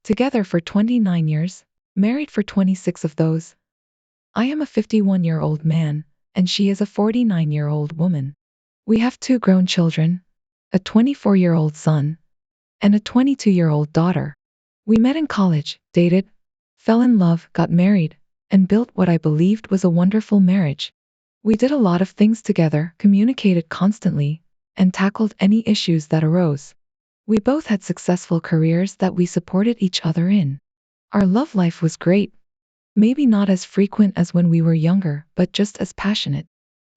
Together for 29 years, married for 26 of those. I am a 51-year-old man, and she is a 49-year-old woman. We have two grown children, a 24-year-old son, and a 22-year-old daughter. We met in college, dated, fell in love, got married, and built what I believed was a wonderful marriage. We did a lot of things together, communicated constantly, and tackled any issues that arose. We both had successful careers that we supported each other in. Our love life was great. Maybe not as frequent as when we were younger, but just as passionate.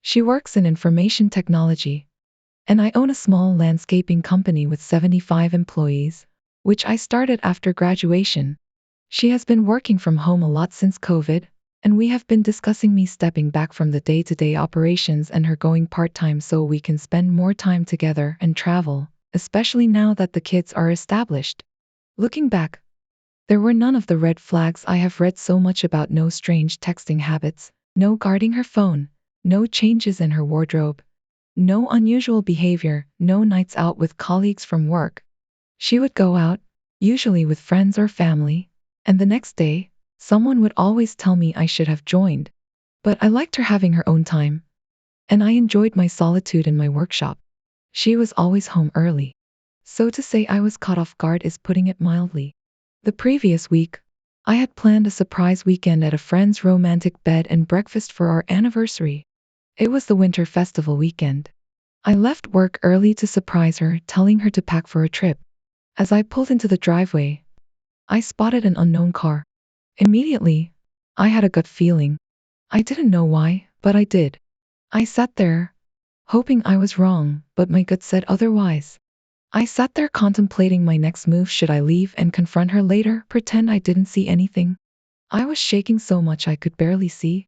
She works in information technology, and I own a small landscaping company with 75 employees, which I started after graduation. She has been working from home a lot since COVID, and we have been discussing me stepping back from the day-to-day operations and her going part-time so we can spend more time together and travel, especially now that the kids are established. Looking back, there were none of the red flags I have read so much about: no strange texting habits, no guarding her phone, no changes in her wardrobe, no unusual behavior, no nights out with colleagues from work. She would go out, usually with friends or family, and the next day, someone would always tell me I should have joined. But I liked her having her own time, and I enjoyed my solitude in my workshop. She was always home early. So to say I was caught off guard is putting it mildly. The previous week, I had planned a surprise weekend at a friend's romantic bed and breakfast for our anniversary. It was the winter festival weekend. I left work early to surprise her, telling her to pack for a trip. As I pulled into the driveway, I spotted an unknown car. Immediately, I had a gut feeling. I didn't know why, but I did. I sat there, hoping I was wrong, but my gut said otherwise. I sat there contemplating my next move. Should I leave and confront her later, pretend I didn't see anything? I was shaking so much I could barely see.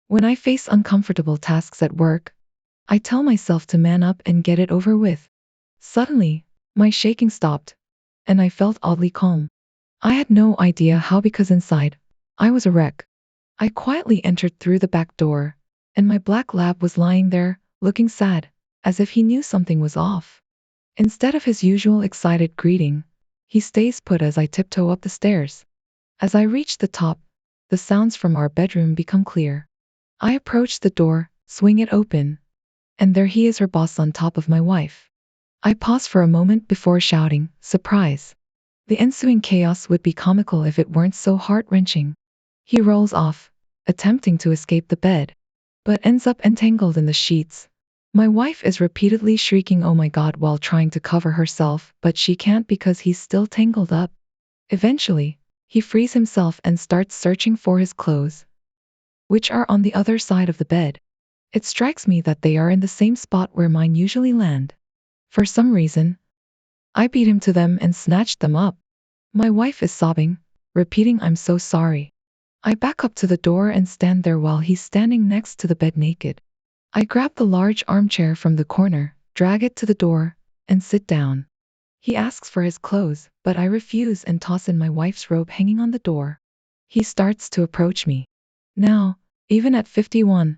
When I face uncomfortable tasks at work, I tell myself to man up and get it over with. Suddenly, my shaking stopped, and I felt oddly calm. I had no idea how, because inside, I was a wreck. I quietly entered through the back door, and my black lab was lying there, looking sad, as if he knew something was off. Instead of his usual excited greeting, he stays put as I tiptoe up the stairs. As I reach the top, the sounds from our bedroom become clear. I approach the door, swing it open, and there he is, her boss, on top of my wife. I pause for a moment before shouting, "Surprise!" The ensuing chaos would be comical if it weren't so heart-wrenching. He rolls off, attempting to escape the bed, but ends up entangled in the sheets. My wife is repeatedly shrieking "Oh my God" while trying to cover herself, but she can't because he's still tangled up. Eventually, he frees himself and starts searching for his clothes, which are on the other side of the bed. It strikes me that they are in the same spot where mine usually land. For some reason, I beat him to them and snatched them up. My wife is sobbing, repeating "I'm so sorry." I back up to the door and stand there while he's standing next to the bed naked. I grab the large armchair from the corner, drag it to the door, and sit down. He asks for his clothes, but I refuse and toss in my wife's robe hanging on the door. He starts to approach me. Now, even at 51,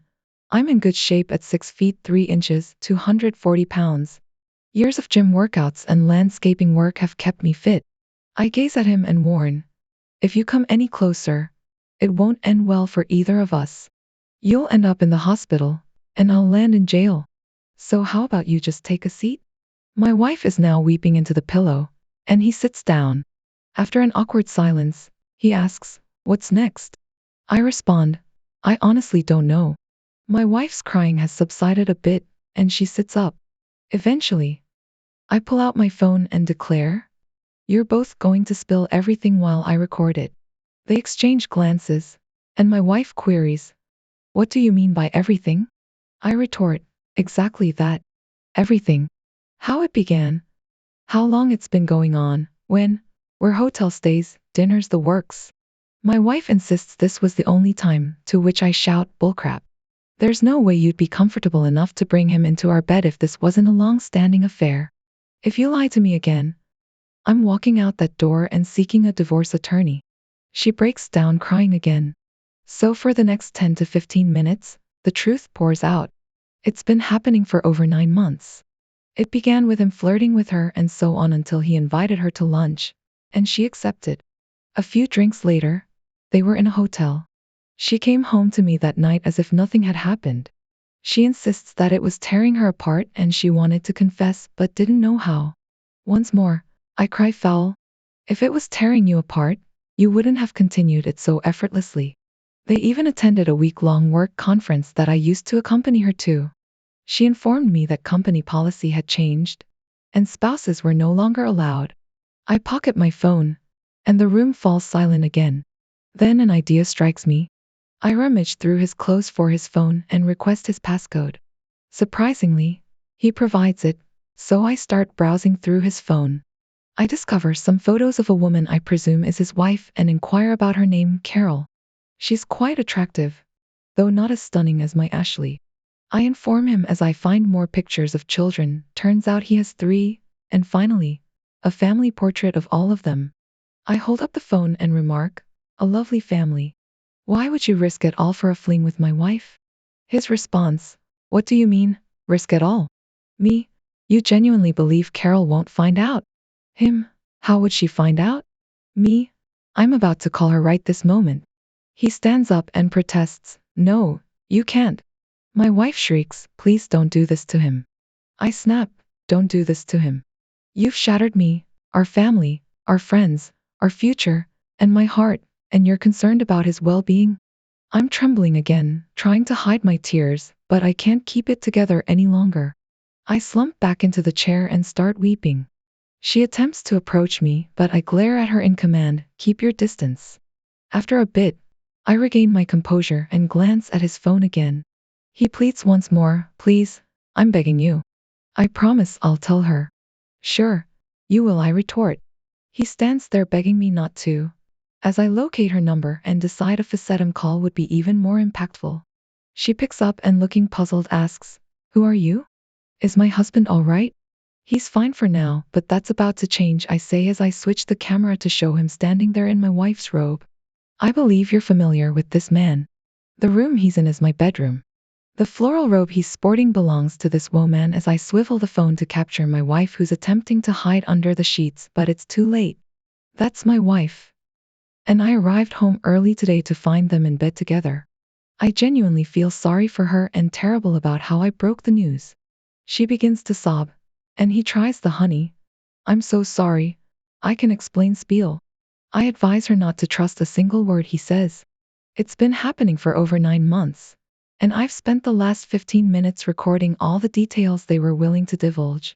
I'm in good shape at 6 feet 3 inches, 240 pounds. Years of gym workouts and landscaping work have kept me fit. I gaze at him and warn, "If you come any closer, it won't end well for either of us. You'll end up in the hospital, and I'll land in jail. So how about you just take a seat?" My wife is now weeping into the pillow, and he sits down. After an awkward silence, he asks, "What's next?" I respond, "I honestly don't know." My wife's crying has subsided a bit, and she sits up. Eventually, I pull out my phone and declare, "You're both going to spill everything while I record it." They exchange glances, and my wife queries, "What do you mean by everything?" I retort, "Exactly that. Everything. How it began, how long it's been going on, when, where, hotel stays, dinners, the works." My wife insists this was the only time, to which I shout, "Bullcrap. There's no way you'd be comfortable enough to bring him into our bed if this wasn't a long-standing affair. If you lie to me again, I'm walking out that door and seeking a divorce attorney." She breaks down crying again. So for the next 10 to 15 minutes, the truth pours out. It's been happening for over 9 months. It began with him flirting with her and so on until he invited her to lunch, and she accepted. A few drinks later, they were in a hotel. She came home to me that night as if nothing had happened. She insists that it was tearing her apart and she wanted to confess but didn't know how. Once more, I cry foul. If it was tearing you apart, you wouldn't have continued it so effortlessly. They even attended a week-long work conference that I used to accompany her to. She informed me that company policy had changed, and spouses were no longer allowed. I pocket my phone, and the room falls silent again. Then an idea strikes me. I rummage through his clothes for his phone and request his passcode. Surprisingly, he provides it, so I start browsing through his phone. I discover some photos of a woman I presume is his wife and inquire about her name, Carol. She's quite attractive, though not as stunning as my Ashley. I inform him as I find more pictures of children. Turns out he has 3, and finally, a family portrait of all of them. I hold up the phone and remark, a lovely family. Why would you risk it all for a fling with my wife? His response, what do you mean, risk it all? Me, you genuinely believe Carol won't find out? Him, how would she find out? Me, I'm about to call her right this moment. He stands up and protests, no, you can't. My wife shrieks, please don't do this to him. I snap, don't do this to him. You've shattered me, our family, our friends, our future, and my heart, and you're concerned about his well-being? I'm trembling again, trying to hide my tears, but I can't keep it together any longer. I slump back into the chair and start weeping. She attempts to approach me, but I glare at her in command, keep your distance. After a bit, I regain my composure and glance at his phone again. He pleads once more, please, I'm begging you. I promise I'll tell her. Sure, you will, I retort. He stands there begging me not to, as I locate her number and decide a FaceTime call would be even more impactful. She picks up and looking puzzled asks, who are you? Is my husband all right? He's fine for now, but that's about to change, I say as I switch the camera to show him standing there in my wife's robe. I believe you're familiar with this man. The room he's in is my bedroom. The floral robe he's sporting belongs to this woman as I swivel the phone to capture my wife who's attempting to hide under the sheets, but it's too late. That's my wife. And I arrived home early today to find them in bed together. I genuinely feel sorry for her and terrible about how I broke the news. She begins to sob, and he tries the honey. I'm so sorry. I can explain spiel. I advise her not to trust a single word he says. It's been happening for over 9 months, and I've spent the last 15 minutes recording all the details they were willing to divulge.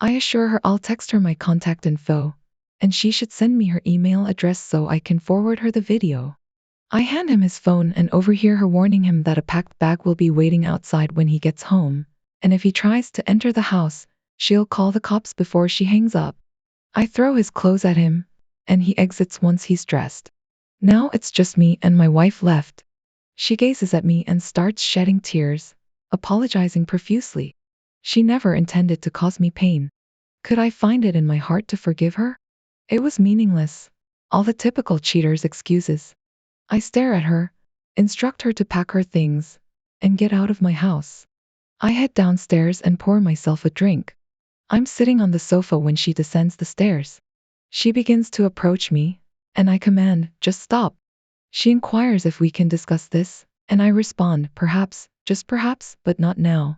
I assure her I'll text her my contact info, and she should send me her email address so I can forward her the video. I hand him his phone and overhear her warning him that a packed bag will be waiting outside when he gets home, and if he tries to enter the house, she'll call the cops before she hangs up. I throw his clothes at him, and he exits once he's dressed. Now it's just me and my wife left. She gazes at me and starts shedding tears, apologizing profusely. She never intended to cause me pain. Could I find it in my heart to forgive her? It was meaningless. All the typical cheater's excuses. I stare at her, instruct her to pack her things, and get out of my house. I head downstairs and pour myself a drink. I'm sitting on the sofa when she descends the stairs. She begins to approach me, and I command, just stop. She inquires if we can discuss this, and I respond, perhaps, just perhaps, but not now.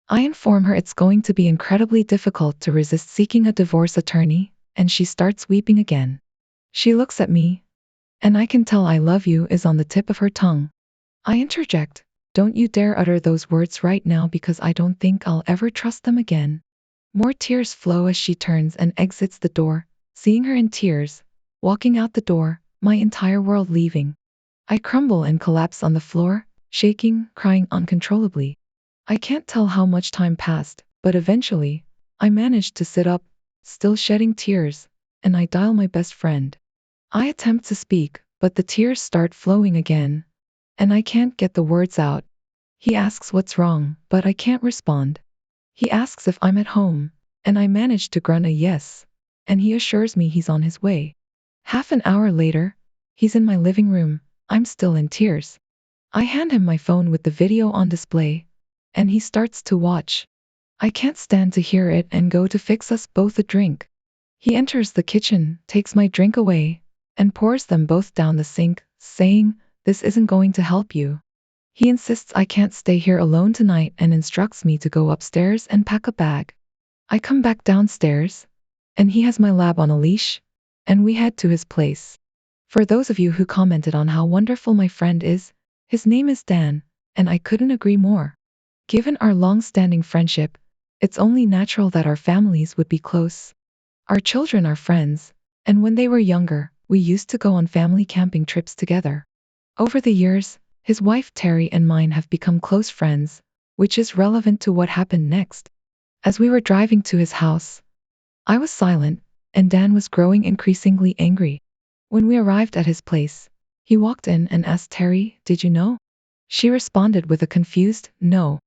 I inform her it's going to be incredibly difficult to resist seeking a divorce attorney, and she starts weeping again. She looks at me, and I can tell I love you is on the tip of her tongue. I interject, don't you dare utter those words right now because I don't think I'll ever trust them again. More tears flow as she turns and exits the door, seeing her in tears, walking out the door, my entire world leaving. I crumble and collapse on the floor, shaking, crying uncontrollably. I can't tell how much time passed, but eventually, I managed to sit up, still shedding tears, and I dial my best friend. I attempt to speak, but the tears start flowing again, and I can't get the words out. He asks what's wrong, but I can't respond. He asks if I'm at home, and I manage to grunt a yes, and he assures me he's on his way. Half an hour later, he's in my living room. I'm still in tears. I hand him my phone with the video on display, and he starts to watch. I can't stand to hear it and go to fix us both a drink. He enters the kitchen, takes my drink away, and pours them both down the sink, saying, "This isn't going to help you." He insists I can't stay here alone tonight and instructs me to go upstairs and pack a bag. I come back downstairs, and he has my lab on a leash, and we head to his place. For those of you who commented on how wonderful my friend is, his name is Dan, and I couldn't agree more. Given our long-standing friendship, it's only natural that our families would be close. Our children are friends, and when they were younger, we used to go on family camping trips together. Over the years, his wife Terry and mine have become close friends, which is relevant to what happened next. As we were driving to his house, I was silent, and Dan was growing increasingly angry. When we arrived at his place, he walked in and asked Terry, "Did you know?" She responded with a confused, "No."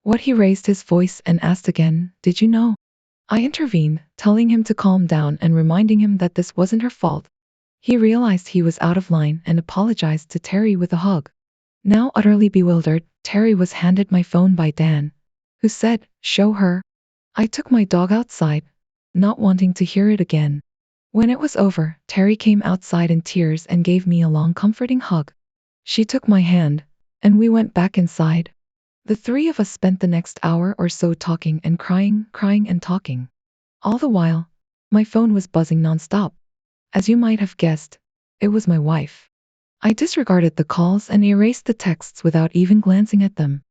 What he raised his voice and asked again, "Did you know?" I intervened, telling him to calm down and reminding him that this wasn't her fault. He realized he was out of line and apologized to Terry with a hug. Now utterly bewildered, Terry was handed my phone by Dan, who said, "Show her." I took my dog outside, not wanting to hear it again. When it was over, Terry came outside in tears and gave me a long comforting hug. She took my hand, and we went back inside. The three of us spent the next hour or so talking and crying and talking. All the while, my phone was buzzing nonstop. As you might have guessed, it was my wife. I disregarded the calls and erased the texts without even glancing at them.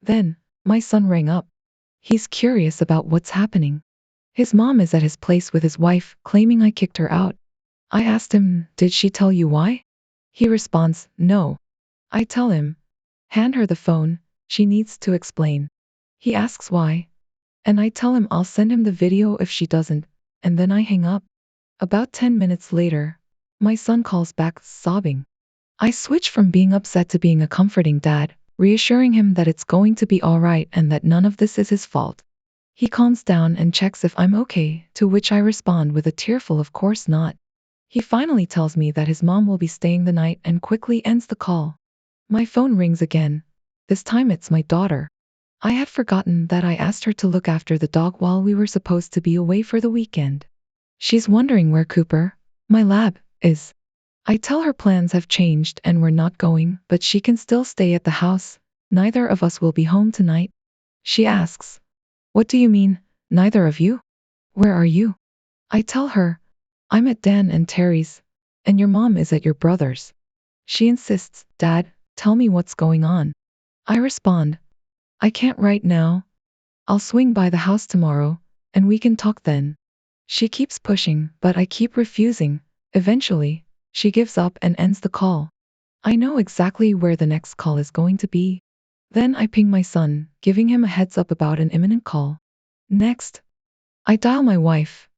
Then, my son rang up. He's curious about what's happening. His mom is at his place with his wife, claiming I kicked her out. I asked him, "Did she tell you why?" He responds, "No." I tell him, "Hand her the phone, she needs to explain." He asks why, and I tell him I'll send him the video if she doesn't, and then I hang up. About 10 minutes later, my son calls back, sobbing. I switch from being upset to being a comforting dad, reassuring him that it's going to be all right and that none of this is his fault. He calms down and checks if I'm okay, to which I respond with a tearful "Of course not." He finally tells me that his mom will be staying the night and quickly ends the call. My phone rings again. This time it's my daughter. I had forgotten that I asked her to look after the dog while we were supposed to be away for the weekend. She's wondering where Cooper, my lab, is. I tell her plans have changed and we're not going, but she can still stay at the house. Neither of us will be home tonight. She asks, "What do you mean, neither of you? Where are you?" I tell her, "I'm at Dan and Terry's, and your mom is at your brother's." She insists, "Dad, tell me what's going on." I respond, "I can't right now. I'll swing by the house tomorrow, and we can talk then." She keeps pushing, but I keep refusing. Eventually, she gives up and ends the call. I know exactly where the next call is going to be. Then I ping my son, giving him a heads up about an imminent call. Next, I dial my wife,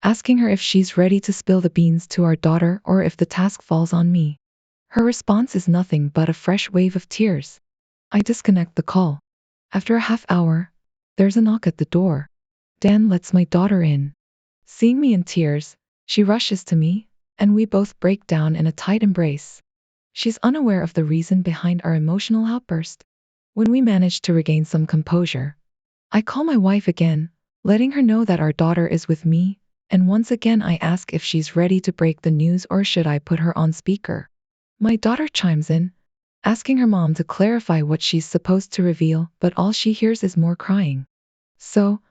asking her if she's ready to spill the beans to our daughter or if the task falls on me. Her response is nothing but a fresh wave of tears. I disconnect the call. After a half hour, there's a knock at the door. Dan lets my daughter in. Seeing me in tears, she rushes to me, and we both break down in a tight embrace. She's unaware of the reason behind our emotional outburst. When we manage to regain some composure, I call my wife again, letting her know that our daughter is with me, and once again I ask if she's ready to break the news or should I put her on speaker. My daughter chimes in, asking her mom to clarify what she's supposed to reveal, but all she hears is more crying. So,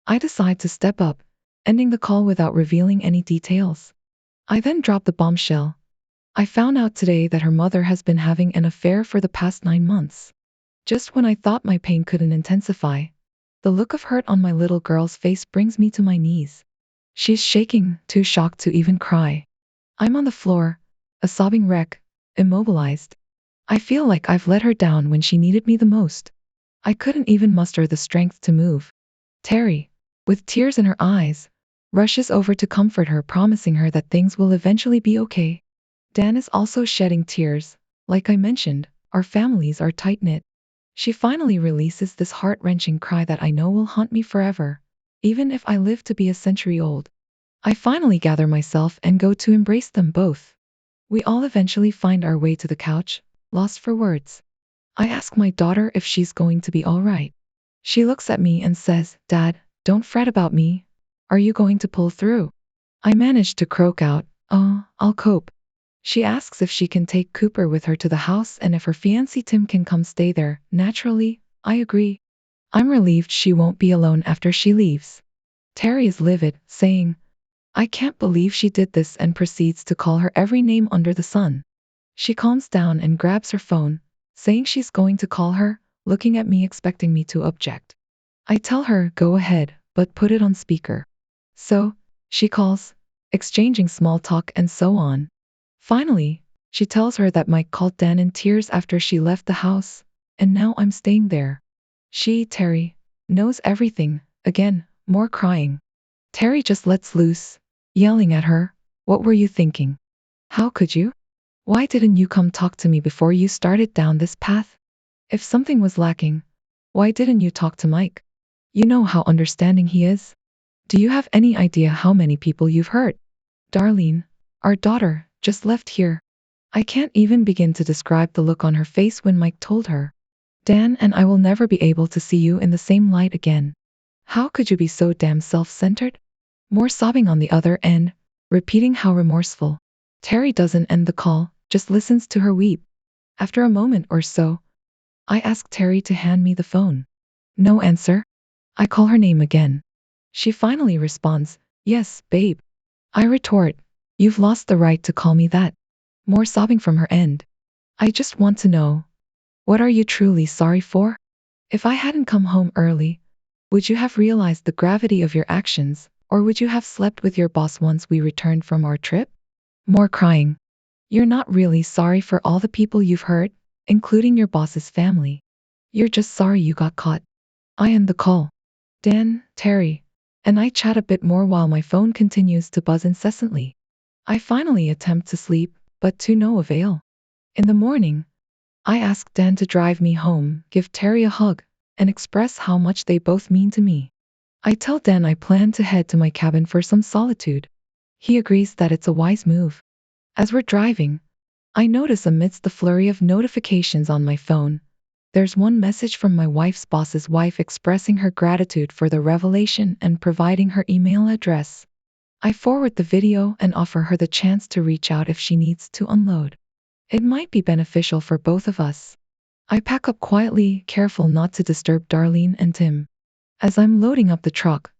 I decide to step up, ending the call without revealing any details. I then drop the bombshell. I found out today that her mother has been having an affair for the past 9 months. Just when I thought my pain couldn't intensify, the look of hurt on my little girl's face brings me to my knees. She's shaking, too shocked to even cry. I'm on the floor, a sobbing wreck, immobilized. I feel like I've let her down when she needed me the most. I couldn't even muster the strength to move. Terry, with tears in her eyes, rushes over to comfort her, promising her that things will eventually be okay. Dan is also shedding tears. Like I mentioned, our families are tight-knit. She finally releases this heart-wrenching cry that I know will haunt me forever, even if I live to be a century old. I finally gather myself and go to embrace them both. We all eventually find our way to the couch, lost for words. I ask my daughter if she's going to be all right. She looks at me and says, "Dad, don't fret about me. Are you going to pull through?" I manage to croak out, "Oh, I'll cope." She asks if she can take Cooper with her to the house and if her fiancé Tim can come stay there. Naturally, I agree. I'm relieved she won't be alone after she leaves. Terry is livid, saying, I can't believe she did this, and proceeds to call her every name under the sun. She calms down and grabs her phone, saying she's going to call her, looking at me expecting me to object. I tell her, go ahead, but put it on speaker. So, she calls, exchanging small talk and so on. Finally, she tells her that Mike called Dan in tears after she left the house, and now I'm staying there. She, Terry, knows everything. Again, more crying. Terry just lets loose, yelling at her, what were you thinking? How could you? Why didn't you come talk to me before you started down this path? If something was lacking, why didn't you talk to Mike? You know how understanding he is. Do you have any idea how many people you've hurt? Darlene, our daughter, just left here. I can't even begin to describe the look on her face when Mike told her, Dan and I will never be able to see you in the same light again. How could you be so damn self-centered? More sobbing on the other end, repeating how remorseful. Terry doesn't end the call, just listens to her weep. After a moment or so, I ask Terry to hand me the phone. No answer. I call her name again. She finally responds, yes, babe. I retort, you've lost the right to call me that. More sobbing from her end. I just want to know, what are you truly sorry for? If I hadn't come home early, would you have realized the gravity of your actions, or would you have slept with your boss once we returned from our trip? More crying. You're not really sorry for all the people you've hurt, including your boss's family. You're just sorry you got caught. I end the call. Dan, Terry, and I chat a bit more while my phone continues to buzz incessantly. I finally attempt to sleep, but to no avail. In the morning, I ask Dan to drive me home, give Terry a hug, and express how much they both mean to me. I tell Dan I plan to head to my cabin for some solitude. He agrees that it's a wise move. As we're driving, I notice amidst the flurry of notifications on my phone, there's one message from my wife's boss's wife expressing her gratitude for the revelation and providing her email address. I forward the video and offer her the chance to reach out if she needs to unload. It might be beneficial for both of us. I pack up quietly, careful not to disturb Darlene and Tim. As I'm loading up the truck,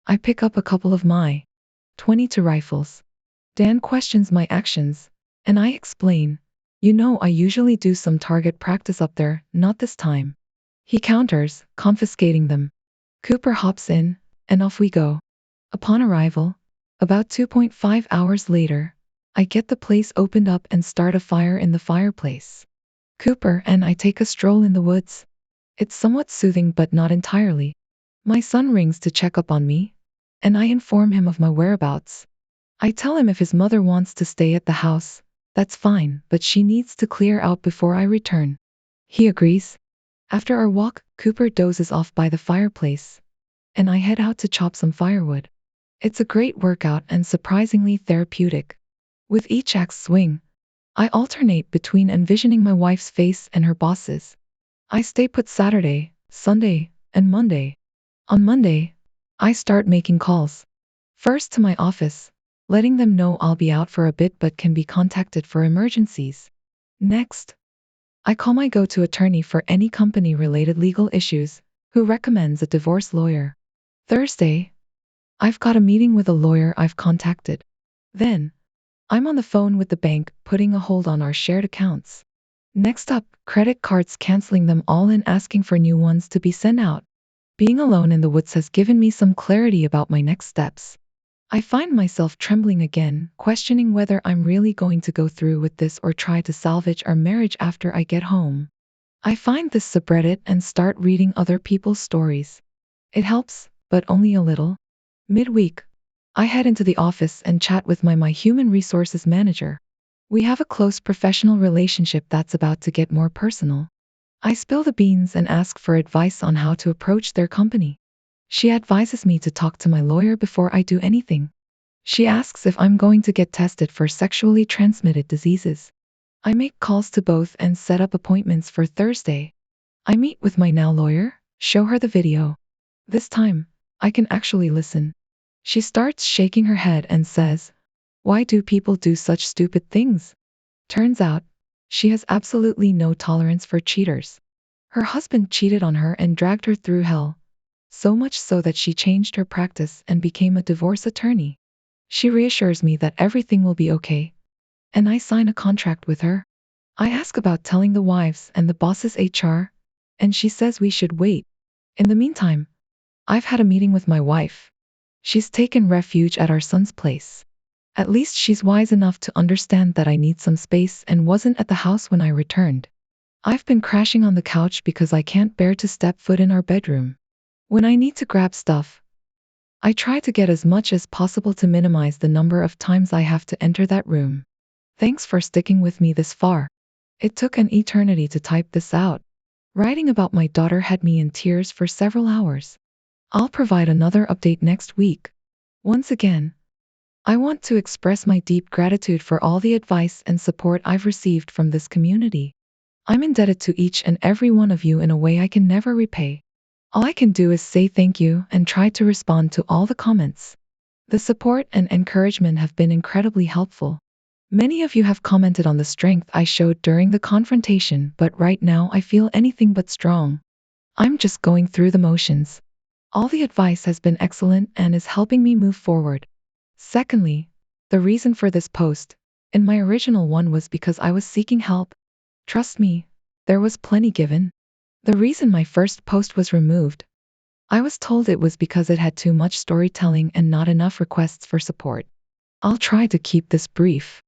I pick up a couple of my .22 rifles. Dan questions my actions, and I explain, you know I usually do some target practice up there, not this time. He counters, confiscating them. Cooper hops in, and off we go. Upon arrival, about 2.5 hours later, I get the place opened up and start a fire in the fireplace. Cooper and I take a stroll in the woods. It's somewhat soothing but not entirely. My son rings to check up on me, and I inform him of my whereabouts. I tell him if his mother wants to stay at the house, that's fine, but she needs to clear out before I return. He agrees. After our walk, Cooper dozes off by the fireplace, and I head out to chop some firewood. It's a great workout and surprisingly therapeutic. With each axe swing, I alternate between envisioning my wife's face and her boss's. I stay put Saturday, Sunday, and Monday. On Monday, I start making calls. First to my office, letting them know I'll be out for a bit but can be contacted for emergencies. Next, I call my go-to attorney for any company-related legal issues, who recommends a divorce lawyer. Thursday, I've got a meeting with a lawyer I've contacted. Then, I'm on the phone with the bank, putting a hold on our shared accounts. Next up, credit cards, canceling them all and asking for new ones to be sent out. Being alone in the woods has given me some clarity about my next steps. I find myself trembling again, questioning whether I'm really going to go through with this or try to salvage our marriage after I get home. I find this subreddit and start reading other people's stories. It helps, but only a little. Midweek, I head into the office and chat with my human resources manager. We have a close professional relationship that's about to get more personal. I spill the beans and ask for advice on how to approach their company. She advises me to talk to my lawyer before I do anything. She asks if I'm going to get tested for sexually transmitted diseases. I make calls to both and set up appointments for Thursday. I meet with my now lawyer, show her the video. This time, I can actually listen. She starts shaking her head and says, why do people do such stupid things? Turns out, she has absolutely no tolerance for cheaters. Her husband cheated on her and dragged her through hell, so much so that she changed her practice and became a divorce attorney. She reassures me that everything will be okay, and I sign a contract with her. I ask about telling the wives and the boss's HR, and she says we should wait. In the meantime, I've had a meeting with my wife. She's taken refuge at our son's place. At least she's wise enough to understand that I need some space and wasn't at the house when I returned. I've been crashing on the couch because I can't bear to step foot in our bedroom. When I need to grab stuff, I try to get as much as possible to minimize the number of times I have to enter that room. Thanks for sticking with me this far. It took an eternity to type this out. Writing about my daughter had me in tears for several hours. I'll provide another update next week. Once again, I want to express my deep gratitude for all the advice and support I've received from this community. I'm indebted to each and every one of you in a way I can never repay. All I can do is say thank you and try to respond to all the comments. The support and encouragement have been incredibly helpful. Many of you have commented on the strength I showed during the confrontation, but right now I feel anything but strong. I'm just going through the motions. All the advice has been excellent and is helping me move forward. Secondly, the reason for this post, in my original one, was because I was seeking help. Trust me, there was plenty given. The reason my first post was removed, I was told it was because it had too much storytelling and not enough requests for support. I'll try to keep this brief,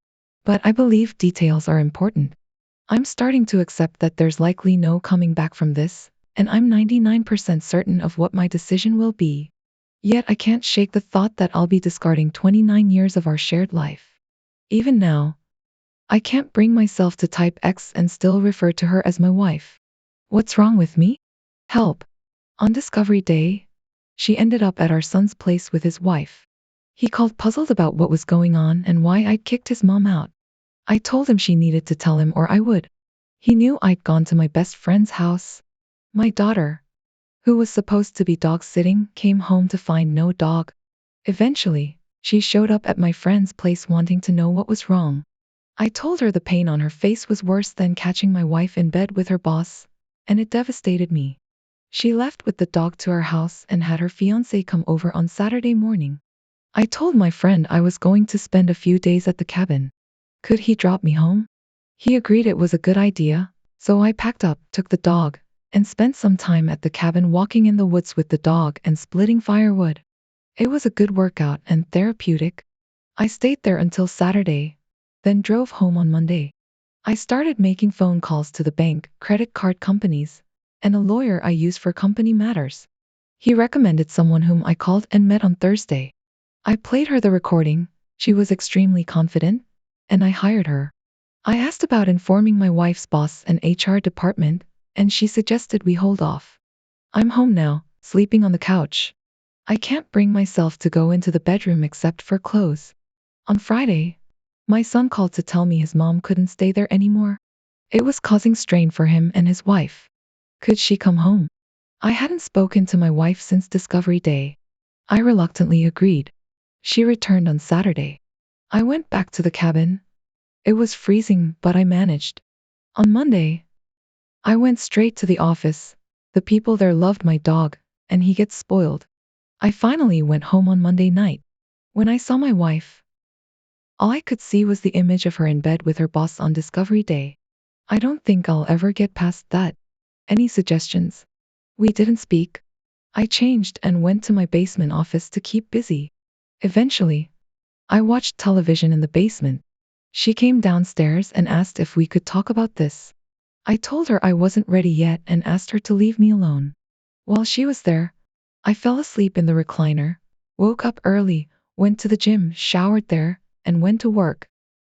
but I believe details are important. I'm starting to accept that there's likely no coming back from this, and I'm 99% certain of what my decision will be. Yet I can't shake the thought that I'll be discarding 29 years of our shared life. Even now, I can't bring myself to type X and still refer to her as my wife. What's wrong with me? Help. On Discovery Day, she ended up at our son's place with his wife. He called puzzled about what was going on and why I'd kicked his mom out. I told him she needed to tell him or I would. He knew I'd gone to my best friend's house. My daughter, who was supposed to be dog sitting, came home to find no dog. Eventually, she showed up at my friend's place wanting to know what was wrong. I told her the pain on her face was worse than catching my wife in bed with her boss, and it devastated me. She left with the dog to our house and had her fiancé come over on Saturday morning. I told my friend I was going to spend a few days at the cabin. Could he drop me home? He agreed it was a good idea, so I packed up, took the dog, and spent some time at the cabin walking in the woods with the dog and splitting firewood. It was a good workout and therapeutic. I stayed there until Saturday, then drove home on Monday. I started making phone calls to the bank, credit card companies, and a lawyer I use for company matters. He recommended someone whom I called and met on Thursday. I played her the recording. She was extremely confident, and I hired her. I asked about informing my wife's boss and HR department, and she suggested we hold off. I'm home now, sleeping on the couch. I can't bring myself to go into the bedroom except for clothes. On Friday, my son called to tell me his mom couldn't stay there anymore. It was causing strain for him and his wife. Could she come home? I hadn't spoken to my wife since Discovery Day. I reluctantly agreed. She returned on Saturday. I went back to the cabin. It was freezing, but I managed. On Monday, I went straight to the office. The people there loved my dog, and he gets spoiled. I finally went home on Monday night. When I saw my wife, all I could see was the image of her in bed with her boss on Discovery Day. I don't think I'll ever get past that. Any suggestions? We didn't speak. I changed and went to my basement office to keep busy. Eventually, I watched television in the basement. She came downstairs and asked if we could talk about this. I told her I wasn't ready yet and asked her to leave me alone. While she was there, I fell asleep in the recliner, woke up early, went to the gym, showered there, and went to work.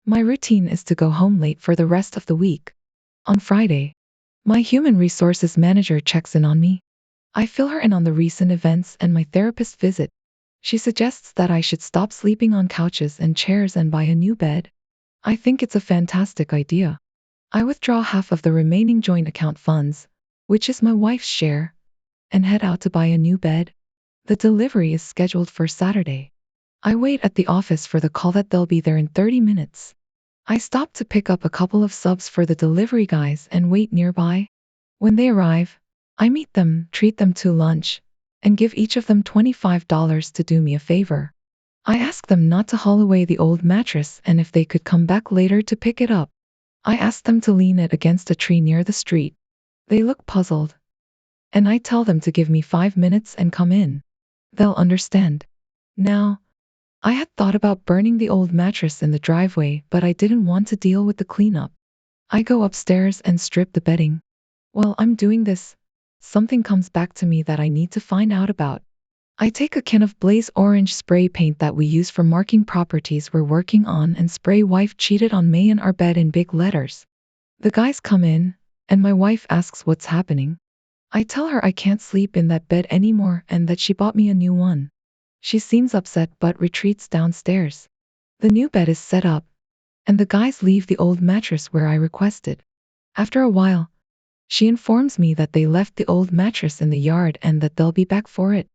My routine is to go home late for the rest of the week. On Friday, my human resources manager checks in on me. I fill her in on the recent events and my therapist visit. She suggests that I should stop sleeping on couches and chairs and buy a new bed. I think it's a fantastic idea. I withdraw half of the remaining joint account funds, which is my wife's share, and head out to buy a new bed. The delivery is scheduled for Saturday. I wait at the office for the call that they'll be there in 30 minutes. I stop to pick up a couple of subs for the delivery guys and wait nearby. When they arrive, I meet them, treat them to lunch, and give each of them $25 to do me a favor. I ask them not to haul away the old mattress and if they could come back later to pick it up. I ask them to lean it against a tree near the street. They look puzzled, and I tell them to give me 5 minutes and come in. They'll understand. Now, I had thought about burning the old mattress in the driveway, but I didn't want to deal with the cleanup. I go upstairs and strip the bedding. While I'm doing this, something comes back to me that I need to find out about. I take a can of blaze orange spray paint that we use for marking properties we're working on and spray "Wife cheated on me" in our bed in big letters. The guys come in, and my wife asks what's happening. I tell her I can't sleep in that bed anymore and that she bought me a new one. She seems upset but retreats downstairs. The new bed is set up, and the guys leave the old mattress where I requested. After a while, she informs me that they left the old mattress in the yard and that they'll be back for it.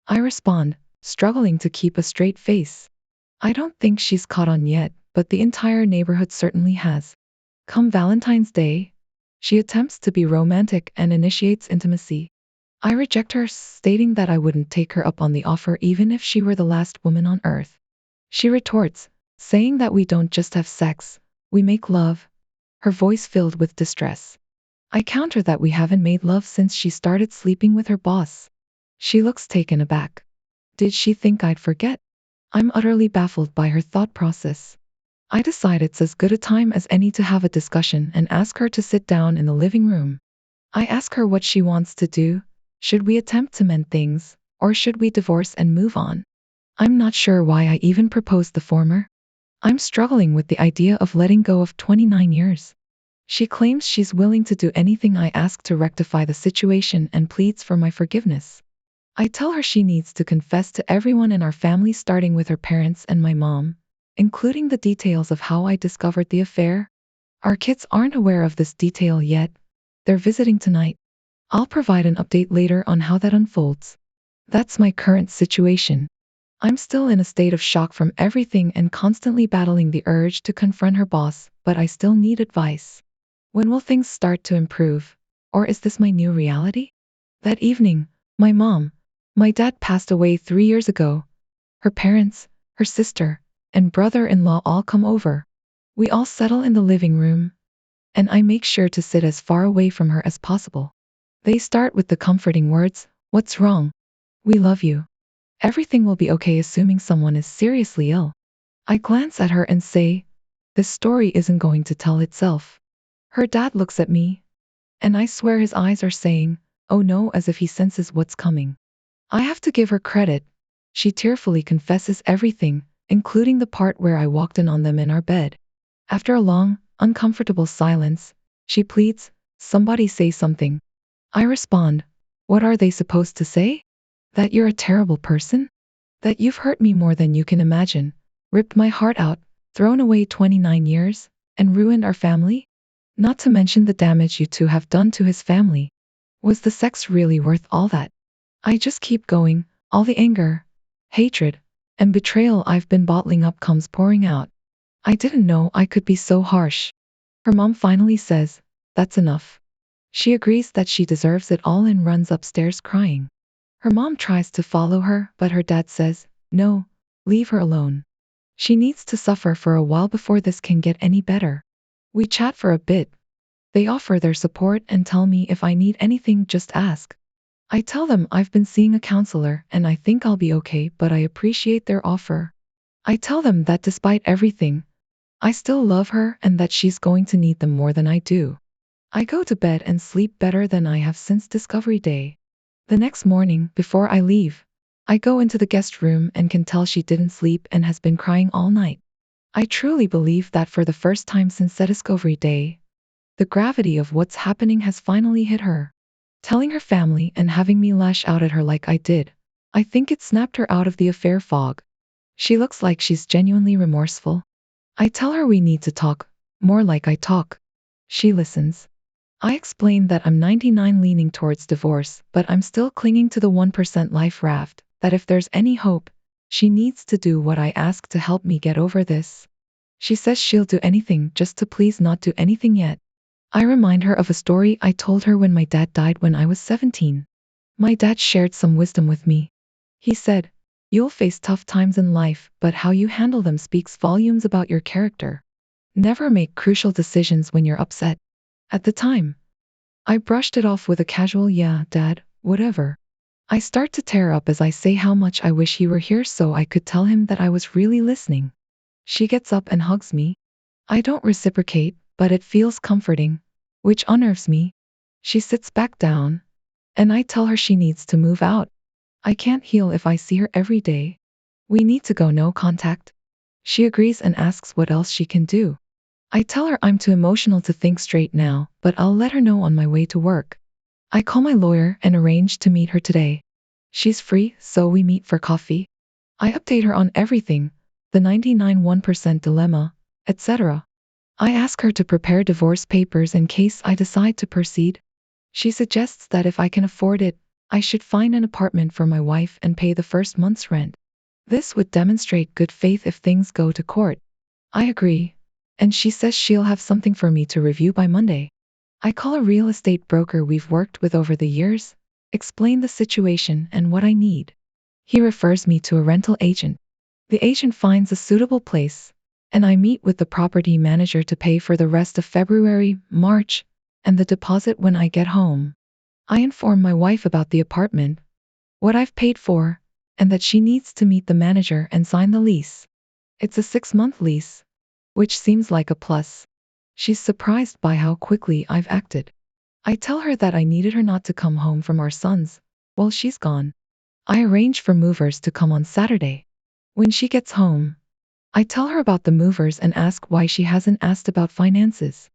I respond, struggling to keep a straight face. I don't think she's caught on yet, but the entire neighborhood certainly has. Come Valentine's Day, she attempts to be romantic and initiates intimacy. I reject her, stating that I wouldn't take her up on the offer even if she were the last woman on earth. She retorts, saying that we don't just have sex, we make love, her voice filled with distress. I counter that we haven't made love since she started sleeping with her boss. She looks taken aback. Did she think I'd forget? I'm utterly baffled by her thought process. I decide it's as good a time as any to have a discussion and ask her to sit down in the living room. I ask her what she wants to do. Should we attempt to mend things, or should we divorce and move on? I'm not sure why I even proposed the former. I'm struggling with the idea of letting go of 29 years. She claims she's willing to do anything I ask to rectify the situation and pleads for my forgiveness. I tell her she needs to confess to everyone in our family, starting with her parents and my mom, including the details of how I discovered the affair. Our kids aren't aware of this detail yet. They're visiting tonight. I'll provide an update later on how that unfolds. That's my current situation. I'm still in a state of shock from everything and constantly battling the urge to confront her boss, but I still need advice. When will things start to improve? Or is this my new reality? That evening, my dad passed away 3 years ago. Her parents, her sister, and brother-in-law all come over. We all settle in the living room, and I make sure to sit as far away from her as possible. They start with the comforting words, "What's wrong? We love you. Everything will be okay," assuming someone is seriously ill. I glance at her and say, "This story isn't going to tell itself." Her dad looks at me, and I swear his eyes are saying, "Oh no," as if he senses what's coming. I have to give her credit. She tearfully confesses everything, including the part where I walked in on them in our bed. After a long, uncomfortable silence, she pleads, "Somebody say something." I respond, "What are they supposed to say? That you're a terrible person? That you've hurt me more than you can imagine, ripped my heart out, thrown away 29 years, and ruined our family? Not to mention the damage you two have done to his family. Was the sex really worth all that?" I just keep going. All the anger, hatred, and betrayal I've been bottling up comes pouring out. I didn't know I could be so harsh. Her mom finally says, "That's enough." She agrees that she deserves it all and runs upstairs crying. Her mom tries to follow her, but her dad says, "No, leave her alone. She needs to suffer for a while before this can get any better." We chat for a bit. They offer their support and tell me if I need anything, just ask. I tell them I've been seeing a counselor and I think I'll be okay, but I appreciate their offer. I tell them that despite everything, I still love her and that she's going to need them more than I do. I go to bed and sleep better than I have since Discovery Day. The next morning, before I leave, I go into the guest room and can tell she didn't sleep and has been crying all night. I truly believe that for the first time since that Discovery Day, the gravity of what's happening has finally hit her. Telling her family and having me lash out at her like I did, I think it snapped her out of the affair fog. She looks like she's genuinely remorseful. I tell her we need to talk, more like I talk. She listens. I explain that I'm 99 leaning towards divorce, but I'm still clinging to the 1% life raft, that if there's any hope, she needs to do what I ask to help me get over this. She says she'll do anything just to please not do anything yet. I remind her of a story I told her when my dad died when I was 17. My dad shared some wisdom with me. He said, "You'll face tough times in life, but how you handle them speaks volumes about your character. Never make crucial decisions when you're upset." At the time, I brushed it off with a casual, "Yeah, Dad, whatever." I start to tear up as I say how much I wish he were here so I could tell him that I was really listening. She gets up and hugs me. I don't reciprocate, but it feels comforting, which unnerves me. She sits back down, and I tell her she needs to move out. I can't heal if I see her every day. We need to go no contact. She agrees and asks what else she can do. I tell her I'm too emotional to think straight now, but I'll let her know on my way to work. I call my lawyer and arrange to meet her today. She's free, so we meet for coffee. I update her on everything, the 99.1% dilemma, etc. I ask her to prepare divorce papers in case I decide to proceed. She suggests that if I can afford it, I should find an apartment for my wife and pay the first month's rent. This would demonstrate good faith if things go to court. I agree, and she says she'll have something for me to review by Monday. I call a real estate broker we've worked with over the years, explain the situation and what I need. He refers me to a rental agent. The agent finds a suitable place, and I meet with the property manager to pay for the rest of February, March, and the deposit when I get home. I inform my wife about the apartment, what I've paid for, and that she needs to meet the manager and sign the lease. It's a 6-month lease, which seems like a plus. She's surprised by how quickly I've acted. I tell her that I needed her not to come home from our sons while she's gone. I arrange for movers to come on Saturday. When she gets home, I tell her about the movers and ask why she hasn't asked about finances.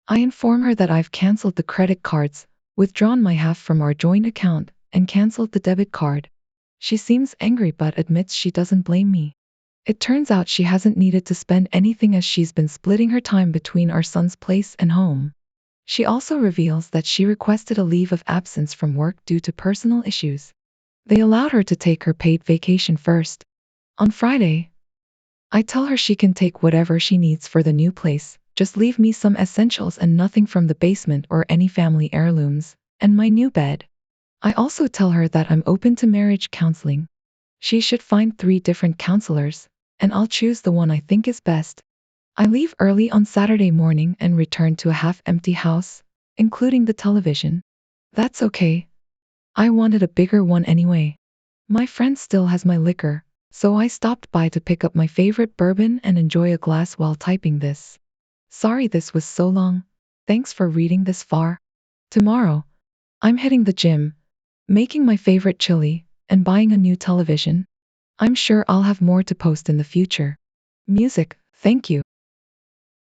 I inform her that I've canceled the credit cards, withdrawn my half from our joint account, and canceled the debit card. She seems angry but admits she doesn't blame me. It turns out she hasn't needed to spend anything as she's been splitting her time between our son's place and home. She also reveals that she requested a leave of absence from work due to personal issues. They allowed her to take her paid vacation first. On Friday, I tell her she can take whatever she needs for the new place, just leave me some essentials and nothing from the basement or any family heirlooms, and my new bed. I also tell her that I'm open to marriage counseling. She should find 3 different counselors, and I'll choose the one I think is best. I leave early on Saturday morning and return to a half-empty house, including the television. That's okay. I wanted a bigger one anyway. My friend still has my liquor, so I stopped by to pick up my favorite bourbon and enjoy a glass while typing this. Sorry this was so long. Thanks for reading this far. Tomorrow, I'm hitting the gym, making my favorite chili, and buying a new television. I'm sure I'll have more to post in the future. Music, thank you.